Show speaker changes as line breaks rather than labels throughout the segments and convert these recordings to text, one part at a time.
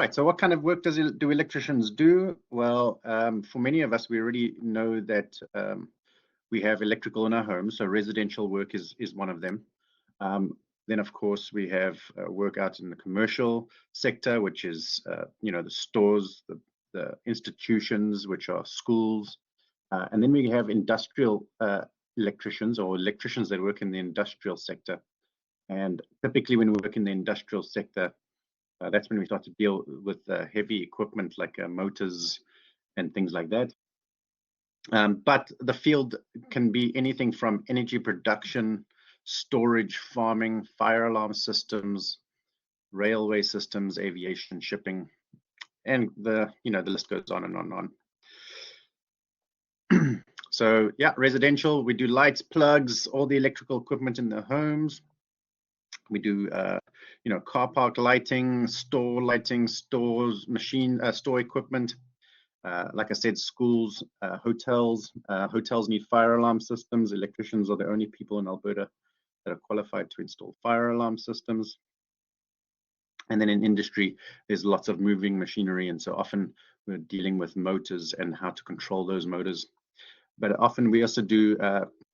right, so what kind of work do electricians do? Well, for many of us, we already know that we have electrical in our homes, so residential work is one of them. Then, of course, we have work out in the commercial sector, which is, the stores, the institutions, which are schools. And then we have industrial electricians or electricians that work in the industrial sector. And typically when we work in the industrial sector, that's when we start to deal with heavy equipment like motors and things like that. But the field can be anything from energy production, storage, farming, fire alarm systems, railway systems, aviation, shipping, and the list goes on and on and on. So yeah, residential, we do lights, plugs, all the electrical equipment in the homes. We do car park lighting, stores, store equipment. Like I said, schools, hotels. Hotels need fire alarm systems. Electricians are the only people in Alberta that are qualified to install fire alarm systems. And then in industry, there's lots of moving machinery, and so often we're dealing with motors and how to control those motors. But often we also do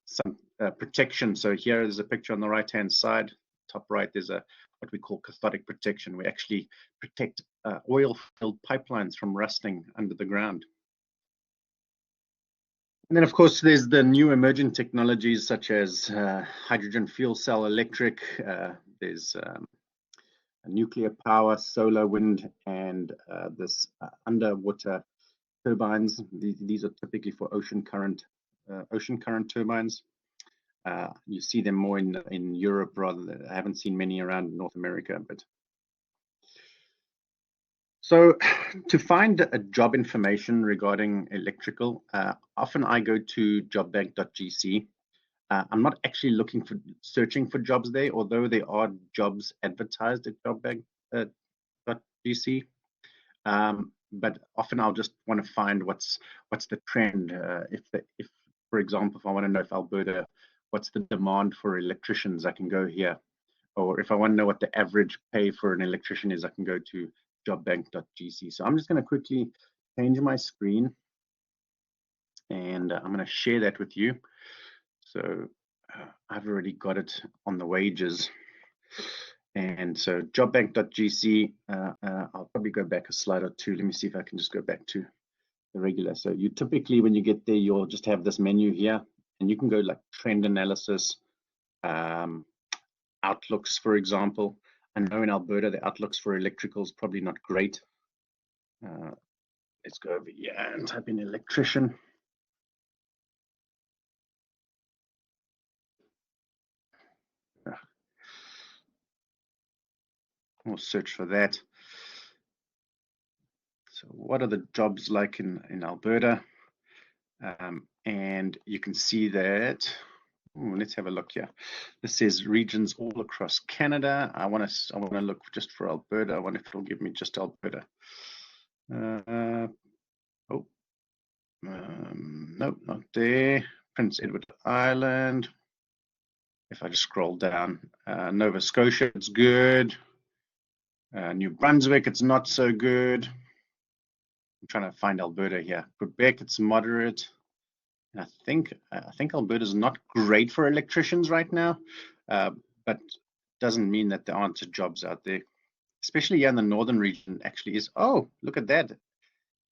some protection. So here is a picture on the right-hand side. Top right, there's what we call cathodic protection. We actually protect oil-filled pipelines from rusting under the ground. And then, of course, there's the new emerging technologies such as hydrogen fuel cell electric. There's nuclear power, solar, wind, and this underwater turbines. These are typically for ocean current turbines. You see them more in Europe rather than, I haven't seen many around North America. But so to find a job information regarding electrical, often I go to jobbank.gc. I'm not actually searching for jobs there, although there are jobs advertised at jobbank.gc. But often I'll just want to find what's the trend. If for example, if I want to know if Alberta, what's the demand for electricians, I can go here. Or if I want to know what the average pay for an electrician is, I can go to jobbank.gc. So I'm just going to quickly change my screen, and I'm going to share that with you. So I've already got it on the wages. And so jobbank.gc, I'll probably go back a slide or two. Let me see if I can just go back to the regular. So you typically, when you get there, you'll just have this menu here, and you can go like trend analysis, outlooks, for example. I know in Alberta, the outlooks for electrical is probably not great. Let's go over here and type in electrician. We'll search for that. So what are the jobs like in Alberta? And you can see that, let's have a look here. This says regions all across Canada. I want to look just for Alberta. I wonder if it'll give me just Alberta. Nope, not there. Prince Edward Island. If I just scroll down, Nova Scotia, it's good. New Brunswick, it's not so good. I'm trying to find Alberta here. Quebec, it's moderate. I think Alberta is not great for electricians right now, but doesn't mean that there aren't jobs out there, especially here in the northern region. Actually, is look at that.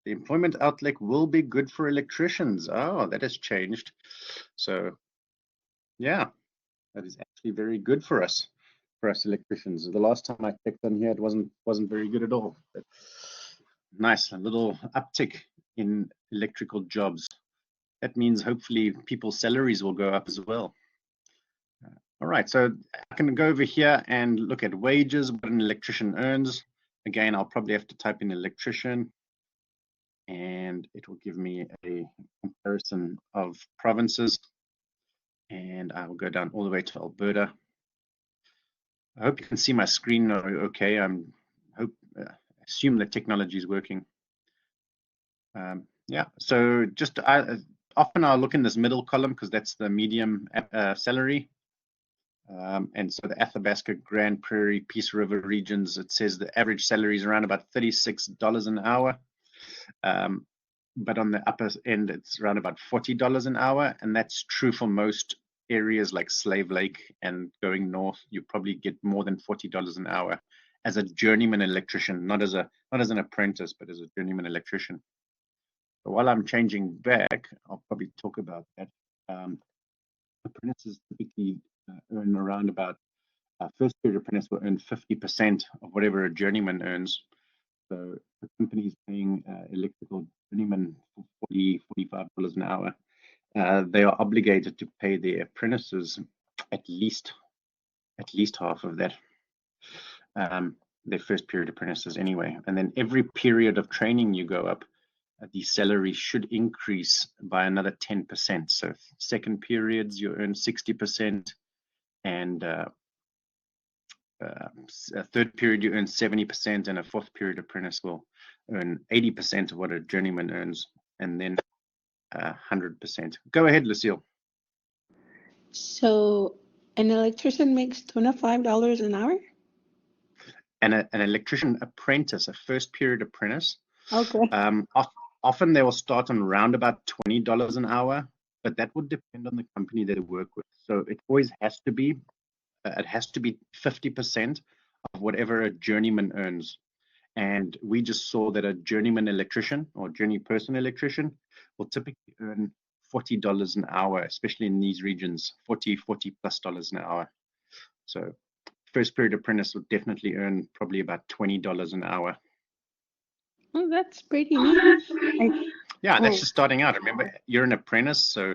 The employment outlook will be good for electricians. Oh, that has changed. So, yeah, that is actually very good for us electricians. The last time I checked on here, it wasn't very good at all. But nice, a little uptick in electrical jobs. That means hopefully people's salaries will go up as well. All right, so I can go over here and look at wages, what an electrician earns. Again, I'll probably have to type in electrician, and it will give me a comparison of provinces. And I will go down all the way to Alberta. I hope you can see my screen okay. Assume the technology is working. Yeah, so just often I'll look in this middle column because that's the medium salary. And so the Athabasca, Grand Prairie, Peace River regions, it says the average salary is around about $36 an hour. But on the upper end, it's around about $40 an hour. And that's true for most areas like Slave Lake and going north. You probably get more than $40 an hour as a journeyman electrician, not as an apprentice, but as a journeyman electrician. So while I'm changing back, I'll probably talk about that. Apprentices typically earn around about first period apprentice will earn 50% of whatever a journeyman earns. So the company is paying electrical journeyman $40, $45 an hour. They are obligated to pay their apprentices at least half of that. Their first period apprentices anyway. And then every period of training you go up, the salary should increase by another 10%. So second periods, you earn 60%, and a third period, you earn 70%, and a fourth period apprentice will earn 80% of what a journeyman earns, and then 100%. Go ahead, Lucille.
So an electrician makes $25 an hour?
And an electrician apprentice, a first period apprentice,
okay.
Often they will start on around about $20 an hour, but that would depend on the company they work with. So it always has to be, 50% of whatever a journeyman earns. And we just saw that a journeyman electrician or journey person electrician will typically earn $40 an hour, especially in these regions, $40 plus an hour. So first period apprentice would definitely earn probably about $20 an hour.
Oh, that's pretty neat.
Yeah, that's just starting out. Remember, you're an apprentice, so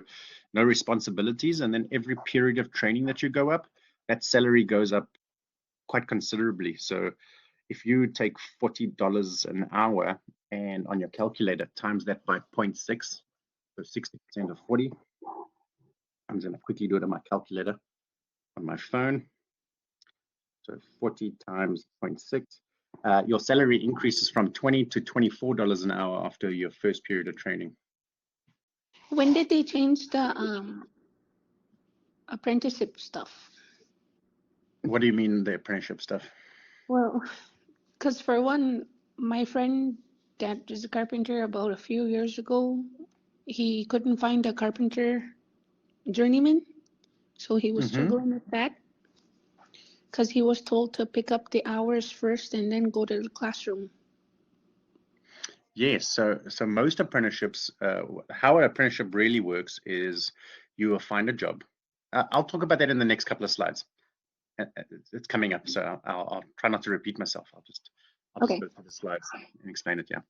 no responsibilities. And then every period of training that you go up, that salary goes up quite considerably. So if you take $40 an hour and on your calculator times that by 0.6, so 60% of 40, I'm going to quickly do it on my calculator on my phone. So 40 times 0.6. Your salary increases from $20 to $24 an hour after your first period of training.
When did they change the apprenticeship stuff?
What do you mean the apprenticeship stuff?
Well, because for one, my friend that is a carpenter, about a few years ago, he couldn't find a carpenter journeyman, so he was struggling with that. Because he was told to pick up the hours first and then go to the classroom.
Yes, so most apprenticeships, how an apprenticeship really works is you will find a job. I'll talk about that in the next couple of slides. It's coming up, so I'll try not to repeat myself. I'll just go through the slides and explain it. Yeah.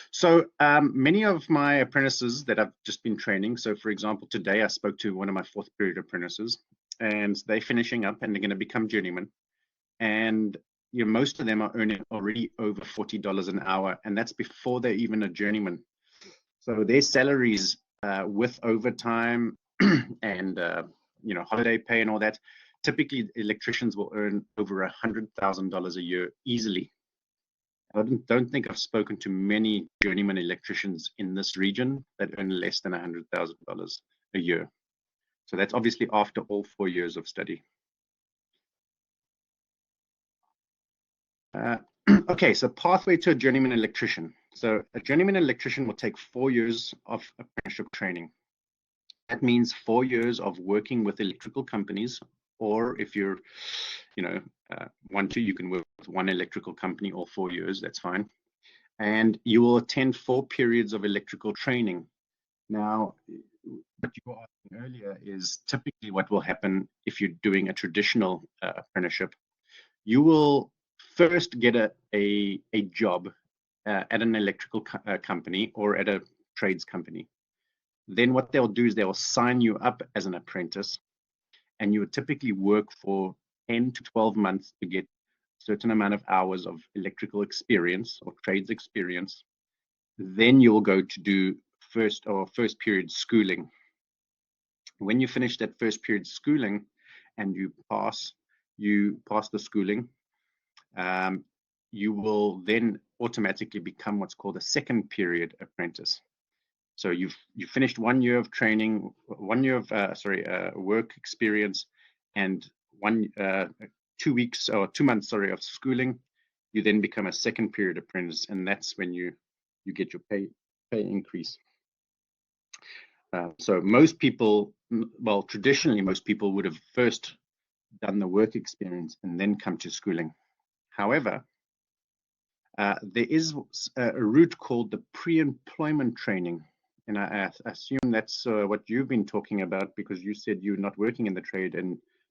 So many of my apprentices that I've just been training. So for example, today I spoke to one of my fourth period apprentices, and they're finishing up and they're going to become journeymen. And most of them are earning already over $40 an hour, and that's before they're even a journeyman. So their salaries with overtime and holiday pay and all that, typically electricians will earn over $100,000 a year easily. I don't think I've spoken to many journeyman electricians in this region that earn less than $100,000 a year. So that's obviously after all 4 years of study. Okay, so pathway to a journeyman electrician. So a journeyman electrician will take 4 years of apprenticeship training. That means 4 years of working with electrical companies, or if you're, you can work with one electrical company all 4 years, that's fine. And you will attend 4 periods of electrical training. Now, what you were asking earlier is typically what will happen if you're doing a traditional apprenticeship. You will first get a job at an electrical company or at a trades company. Then what they'll do is they'll sign you up as an apprentice, and you would typically work for 10 to 12 months to get a certain amount of hours of electrical experience or trades experience. Then you'll go to do first period schooling. When you finish that first period schooling and you pass the schooling, you will then automatically become what's called a second period apprentice. So you've finished 1 year of training, 1 year of work experience, and 2 weeks or 2 months, sorry, of schooling, you then become a second period apprentice, and that's when you get your pay increase. So most people, well, traditionally, most people would have first done the work experience and then come to schooling. However, there is a route called the pre-employment training. And I assume that's what you've been talking about, because you said you're not working in the trade,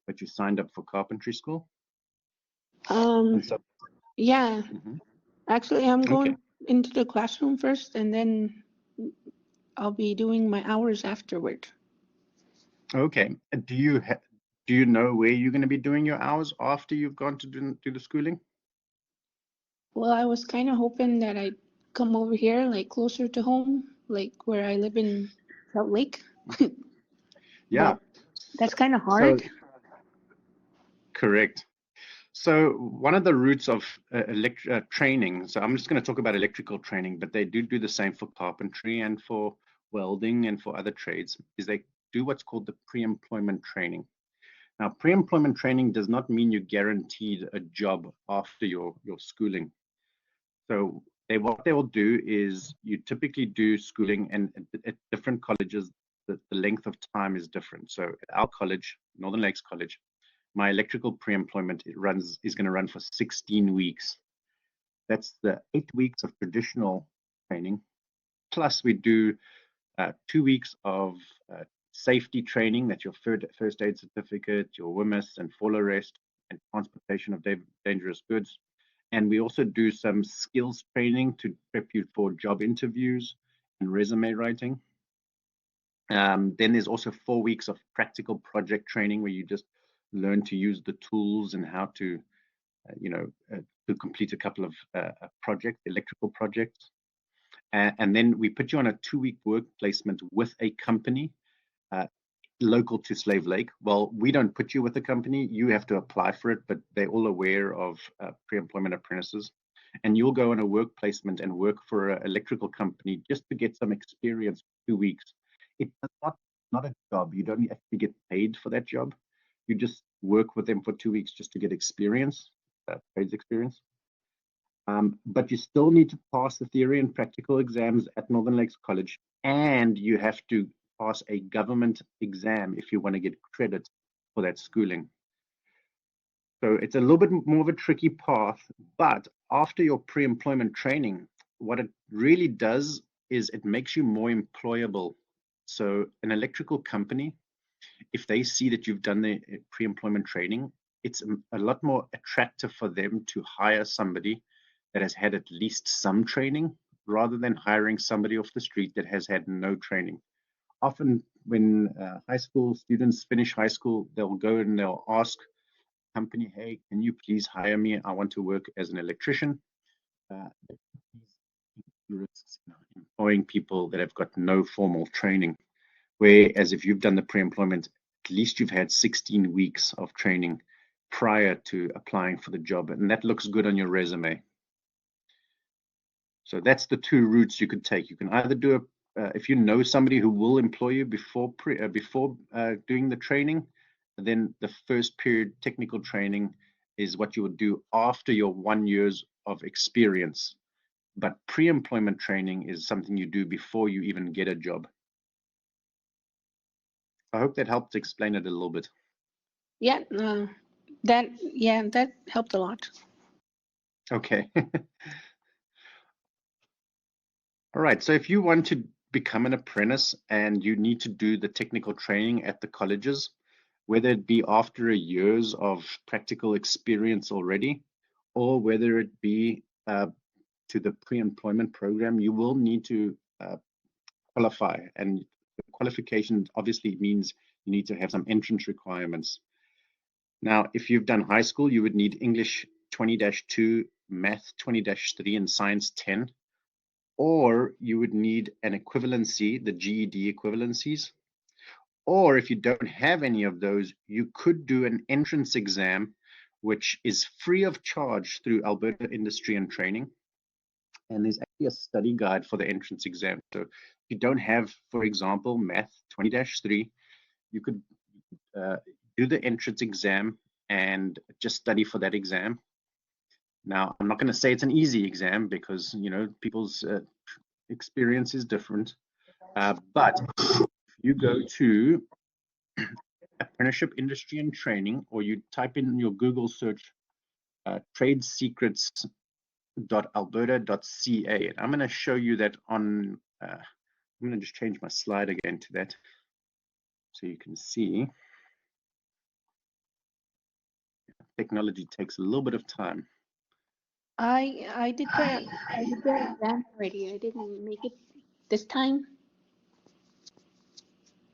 but you signed up for carpentry school.
So, yeah, actually, I'm going into the classroom first, and then I'll be doing my hours afterward.
Okay. Do you know where you're going to be doing your hours after you've gone to do the schooling?
Well, I was kind of hoping that I'd come over here, like closer to home, like where I live in Salt Lake.
Yeah.
But that's kind of hard.
So, correct. So one of the roots of training, so I'm just going to talk about electrical training, but they do the same for carpentry and for welding and for other trades, is they do what's called the pre-employment training. Now, pre-employment training does not mean you're guaranteed a job after your schooling. So what they will do is you typically do schooling, and at different colleges, the length of time is different. So at our college, Northern Lakes College, my electrical pre-employment is going to run for 16 weeks. That's the 8 weeks of traditional training. Plus we do 2 weeks of safety training. That's your first aid certificate, your WHMIS and fall arrest, and transportation of dangerous goods. And we also do some skills training to prep you for job interviews and resume writing. Then there's also 4 weeks of practical project training where you just learn to use the tools and how to, to complete a couple of electrical projects. And then we put you on a 2-week work placement with a company local to Slave Lake. Well, we don't put you with a company. You have to apply for it, but they're all aware of pre-employment apprentices. And you'll go on a work placement and work for an electrical company just to get some experience for 2 weeks. It's not a job. You don't actually get paid for that job. You just work with them for 2 weeks just to get experience, trades experience. But you still need to pass the theory and practical exams at Northern Lakes College, and you have to pass a government exam if you want to get credit for that schooling. So it's a little bit more of a tricky path, but after your pre-employment training, what it really does is it makes you more employable. So an electrical company, if they see that you've done the pre-employment training, it's a lot more attractive for them to hire somebody that has had at least some training rather than hiring somebody off the street that has had no training. Often when high school students finish high school, they'll go and they'll ask the company, hey, can you please hire me? I want to work as an electrician. Risks employing people that have got no formal training. Whereas if you've done the pre-employment, at least you've had 16 weeks of training prior to applying for the job, and that looks good on your resume. So that's the 2 routes you could take. You can either do if you know somebody who will employ you before doing the training, then the first period technical training is what you would do after your 1 year of experience. But pre-employment training is something you do before you even get a job. I hope that helped explain it a little bit.
Yeah, that helped a lot.
Okay. All right. So if you want to become an apprentice and you need to do the technical training at the colleges, whether it be after a years of practical experience already, or whether it be to the pre-employment program, you will need to qualify. And the qualification obviously means you need to have some entrance requirements. Now, if you've done high school, you would need English 20-2, Math 20-3, and Science 10. Or you would need an equivalency, the GED equivalencies. Or if you don't have any of those, you could do an entrance exam, which is free of charge through Alberta Industry and Training. And there's actually a study guide for the entrance exam. So if you don't have, for example, Math 20-3, you could do the entrance exam and just study for that exam. Now, I'm not going to say it's an easy exam because, you know, people's experience is different. But if you go to Apprenticeship Industry and Training, or you type in your Google search tradesecrets.alberta.ca, I'm going to show you that on, I'm going to just change my slide again to that so you can see. Technology takes a little bit of time.
I did the exam already. I didn't make it this time.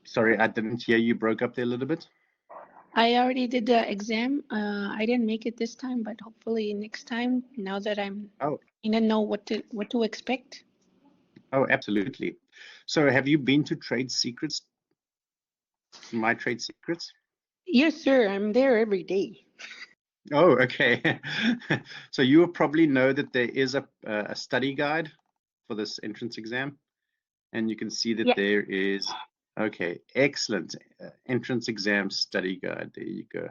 Sorry, I didn't hear you. Broke up there a little bit.
I already did the exam. I didn't make it this time, but hopefully next time. Now that I'm, know what to expect.
Oh, absolutely. So, have you been to Trade Secrets? My Trade Secrets?
Yes, sir. I'm there every day.
Oh, okay. So you will probably know that there is a study guide for this entrance exam, and you can see that there is. Okay, excellent. Entrance exam study guide. There you go.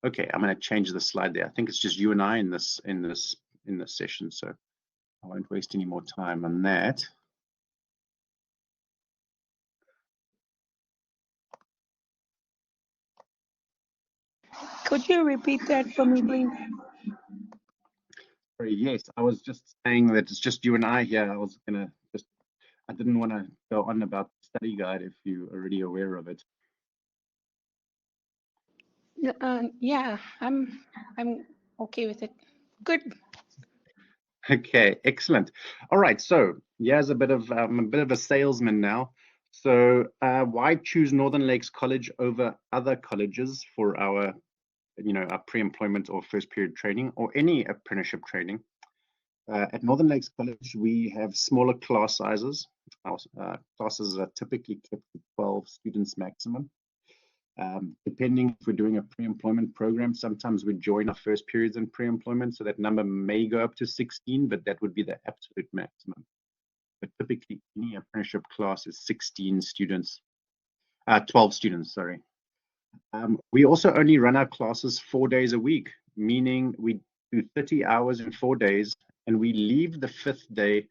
Okay, I'm going to change the slide there. I think it's just you and I in this session, so I won't waste any more time on that.
Could you repeat that for me, please?
Sorry, yes, I was just saying that it's just you and I here. I didn't want to go on about the study guide if you're already aware of it.
Yeah, I'm okay with it. Good.
Okay, excellent. All right, so here's a bit of I'm a bit of a salesman now. So why choose Northern Lakes College over other colleges for our, our pre-employment or first period training or any apprenticeship training? At Northern Lakes College, we have smaller class sizes. Our classes are typically kept to 12 students maximum. Depending if we're doing a pre-employment program, sometimes we join our first periods in pre-employment, so that number may go up to 16, but that would be the absolute maximum. But typically, any apprenticeship class is 16 students, 12 students, sorry. We also only run our classes 4 days a week, meaning we do 30 hours in 4 days, and we leave the 5th day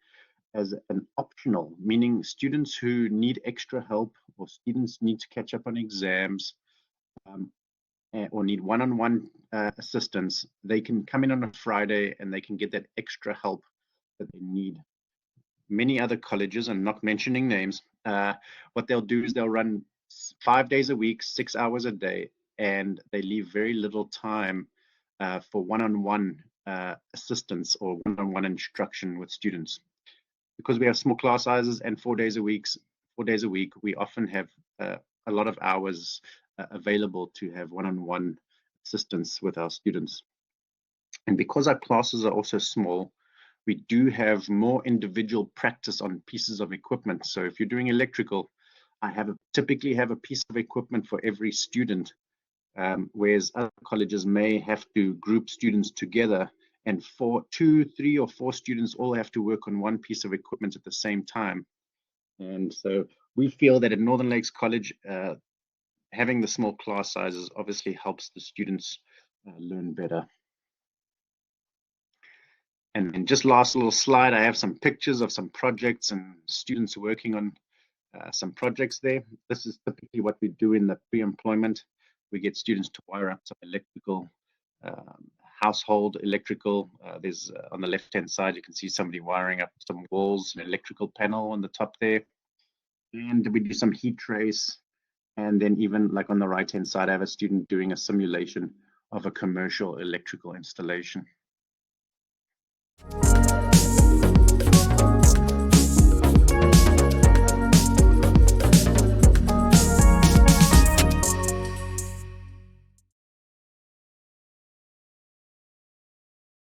as an optional, meaning students who need extra help or students need to catch up on exams or need one-on-one assistance, they can come in on a Friday and they can get that extra help that they need. Many other colleges, and not mentioning names, what they'll do is they'll run 5 days a week, 6 hours a day, and they leave very little time for one-on-one assistance or one-on-one instruction with students. Because we have small class sizes and 4 days a week, we often have a lot of hours available to have one-on-one assistance with our students. And because our classes are also small, we do have more individual practice on pieces of equipment. So if you're doing electrical, I typically have a piece of equipment for every student, whereas other colleges may have to group students together, and 2, 3, or 4 students all have to work on one piece of equipment at the same time. And so we feel that at Northern Lakes College, having the small class sizes obviously helps the students learn better. And then just last little slide, I have some pictures of some projects and students working on some projects there. This is typically what we do in the pre-employment. We get students to wire up some electrical, household electrical. There's on the left-hand side, you can see somebody wiring up some walls, an electrical panel on the top there. And we do some heat trace. And then even like on the right-hand side, I have a student doing a simulation of a commercial electrical installation.